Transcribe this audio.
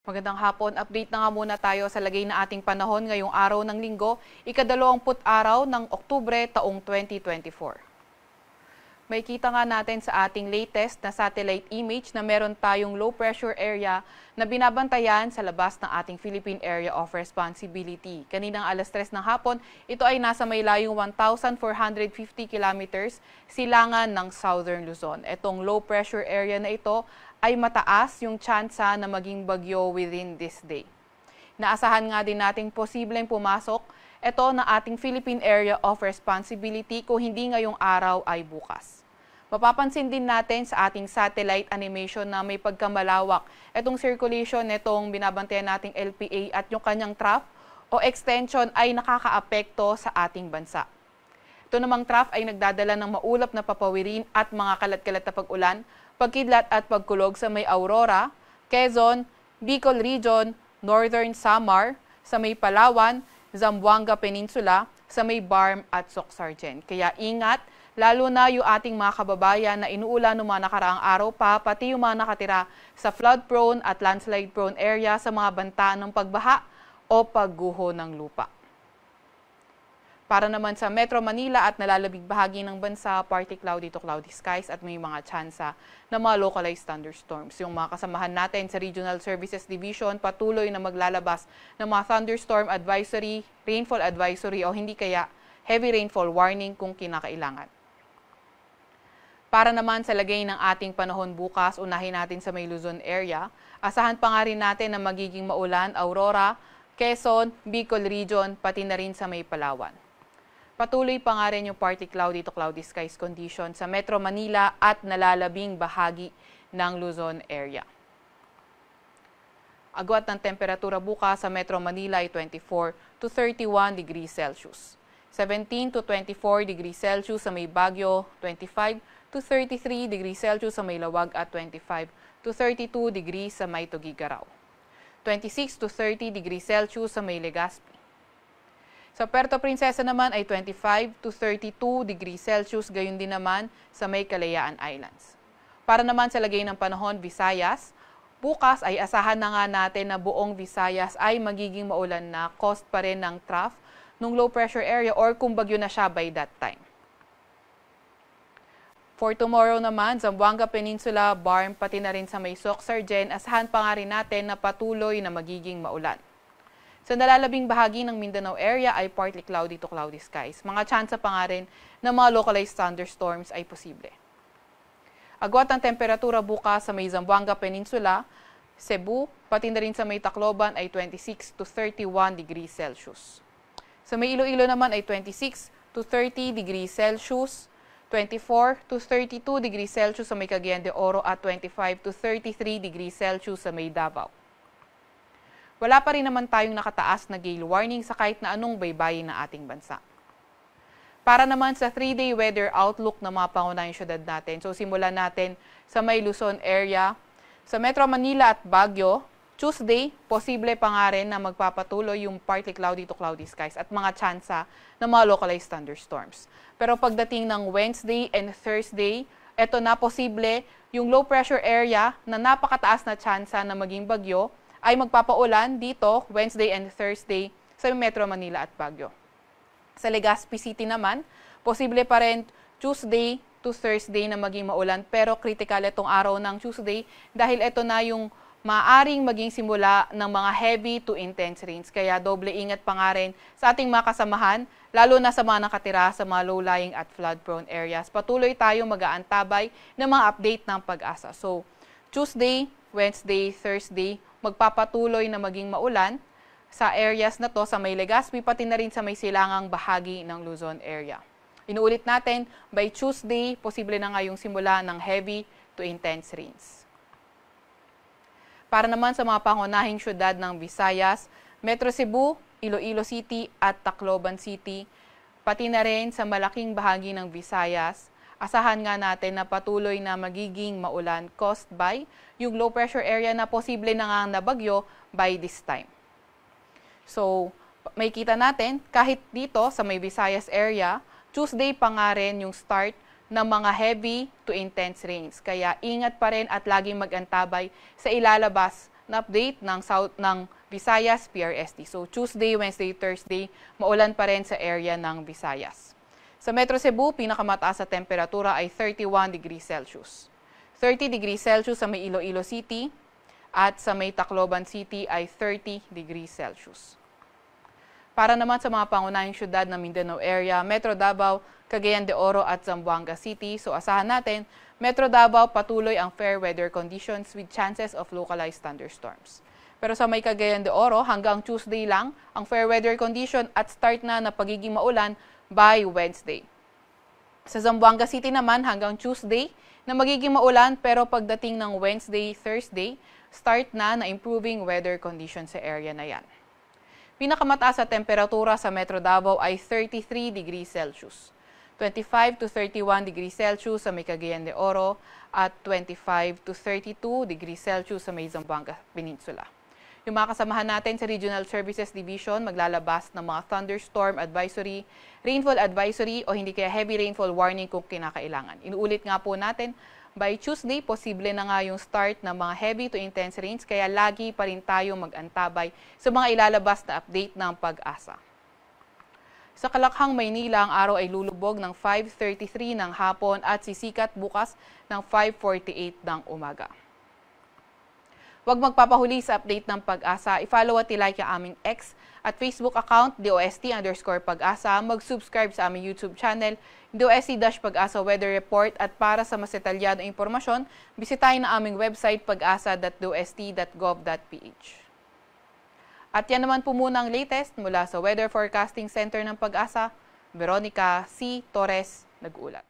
Magandang hapon. Update na nga muna tayo sa lagay na ating panahon ngayong araw ng linggo, ika-20 araw ng Oktubre taong 2024. May kita nga natin sa ating latest na satellite image na meron tayong low pressure area na binabantayan sa labas ng ating Philippine Area of Responsibility. Kaninang alas 3 ng hapon, ito ay nasa may layong 1,450 kilometers silangan ng Southern Luzon. Itong low pressure area na ito ay mataas yung tsansa na maging bagyo within this day. Naasahan nga din nating posibleng pumasok ito na ating Philippine Area of Responsibility kung hindi ngayong araw ay bukas. Mapapansin din natin sa ating satellite animation na may pagkamalawak itong circulation nitong binabantayan nating LPA at yung kanyang trough o extension ay nakakaapekto sa ating bansa. Ito namang trough ay nagdadala ng maulap na papawirin at mga kalat-kalat na pag-ulan, pagkidlat at pagkulog sa may Aurora, Quezon, Bicol Region, Northern Samar, sa may Palawan, Zamboanga Peninsula, sa may Barm at Soc-Sargen. Kaya ingat, lalo na yung ating mga kababayan na inuulan ng mga nakaraang araw pa, pati yung mga nakatira sa flood-prone at landslide-prone area sa mga banta ng pagbaha o pagguho ng lupa. Para naman sa Metro Manila at nalalabing bahagi ng bansa, partly cloudy to cloudy skies at may mga tsansa na mga localized thunderstorms. Yung mga kasamahan natin sa Regional Services Division patuloy na maglalabas ng mga thunderstorm advisory, rainfall advisory o hindi kaya heavy rainfall warning kung kinakailangan. Para naman sa lagay ng ating panahon bukas, unahin natin sa may Luzon area. Asahan pa nga rin natin na magiging maulan, Aurora, Quezon, Bicol Region, pati na rin sa may Palawan. Patuloy pa nga rin yung partly cloudy to cloudy skies condition sa Metro Manila at nalalabing bahagi ng Luzon area. Agwat ng temperatura bukas sa Metro Manila ay 24 to 31 degrees Celsius. 17 to 24 degrees Celsius sa may Baguio, 25 to 33 degrees Celsius sa may Lawag at 25 to 32 degrees sa may Tuguegarao. 26 to 30 degrees Celsius sa may Legazpi. Sa Puerto Princesa naman ay 25 to 32 degrees Celsius, gayon din naman sa may Kalayaan Islands. Para naman sa lagay ng panahon, Visayas, bukas ay asahan na nga natin na buong Visayas ay magiging maulan na, caused pa rin ng trough ng low pressure area or kung bagyo na siya by that time. For tomorrow naman, Zamboanga Peninsula, Barm, pati na rin sa may Soc-Sargen, asahan pa nga rin natin na patuloy na magiging maulan. Sa nalalabing bahagi ng Mindanao area ay partly cloudy to cloudy skies. Mga tsansa pa nga rin na mga localized thunderstorms ay posible. Agwat ang temperatura bukas sa may Zamboanga Peninsula, Cebu, pati na rin sa may Tacloban ay 26 to 31 degrees Celsius. Sa may Iloilo naman ay 26 to 30 degrees Celsius, 24 to 32 degrees Celsius sa may Cagayan de Oro at 25 to 33 degrees Celsius sa may Davao. Wala pa rin naman tayong nakataas na gale warning sa kahit na anong baybayin ng ating bansa. Para naman sa 3-day weather outlook ng mga pangunahing syudad natin, so simulan natin sa may Luzon area. Sa Metro Manila at Baguio, Tuesday, posible pa nga rin na magpapatuloy yung partly cloudy to cloudy skies at mga tsansa ng mga localized thunderstorms. Pero pagdating ng Wednesday and Thursday, eto na posible yung low pressure area na napakataas na tsansa na maging bagyo ay magpapaulan dito Wednesday and Thursday sa Metro Manila at Baguio. Sa Legazpi City naman, posible pa rin Tuesday to Thursday na maging maulan pero critical itong araw ng Tuesday dahil ito na yung maaring maging simula ng mga heavy to intense rains. Kaya doble ingat pa nga rin sa ating mga kasamahan, lalo na sa mga nakatira sa mga low-lying at flood-prone areas. Patuloy tayong mag-aantabay ng mga update ng pag-asa. So, Tuesday, Wednesday, Thursday, magpapatuloy na maging maulan sa areas na to sa may Legazpi, pati na rin sa may silangang bahagi ng Luzon area. Inuulit natin, by Tuesday, posible na nga yung simula ng heavy to intense rains. Para naman sa mga pangunahing syudad ng Visayas, Metro Cebu, Iloilo City at Tacloban City, pati na rin sa malaking bahagi ng Visayas, asahan nga natin na patuloy na magiging maulan caused by yung low pressure area na posible na nga nabagyo by this time. So, may kita natin kahit dito sa may Visayas area, Tuesday pa nga rin yung start ng mga heavy to intense rains. Kaya ingat pa rin at laging mag-antabay sa ilalabas na update ng Visayas PRSD. So Tuesday, Wednesday, Thursday, maulan pa rin sa area ng Visayas. Sa Metro Cebu, pinakamataas sa temperatura ay 31 degrees Celsius. 30 degrees Celsius sa may Iloilo City at sa may Tacloban City ay 30 degrees Celsius. Para naman sa mga pangunahing syudad ng Mindanao area, Metro Davao, Cagayan de Oro at Zamboanga City. So asahan natin, Metro Davao patuloy ang fair weather conditions with chances of localized thunderstorms. Pero sa may Cagayan de Oro, hanggang Tuesday lang ang fair weather condition at start na pagiging maulan by Wednesday. Sa Zamboanga City naman hanggang Tuesday na magiging maulan pero pagdating ng Wednesday, Thursday, start na improving weather conditions sa area na yan. Pinakamataas sa temperatura sa Metro Davao ay 33 degrees Celsius. 25 to 31 degrees Celsius sa may Cagayan de Oro at 25 to 32 degrees Celsius sa may Zamboanga Peninsula. Yung mga kasamahan natin sa Regional Services Division maglalabas ng mga thunderstorm advisory, rainfall advisory o hindi kaya heavy rainfall warning kung kinakailangan. Inuulit nga po natin, by Tuesday, posible na nga yung start ng mga heavy to intense rains kaya lagi pa rin tayo mag-antabay sa mga ilalabas na update ng Pag-asa. Sa Kalakhang, Maynila, ang araw ay lulubog ng 5:33 ng hapon at sisikat bukas ng 5:48 ng umaga. Huwag magpapahuli sa update ng Pag-asa. I-follow at i-like ang aming X at Facebook account, DOST_Pag-asa. Mag-subscribe sa aming YouTube channel, DOST-Pag-asa Weather Report. At para sa mas detalyadong impormasyon, bisitahin ang aming website pag-asa.dost.gov.ph. At yan naman po muna ang latest mula sa Weather Forecasting Center ng Pag-asa. Veronica C. Torres, nag-uulat.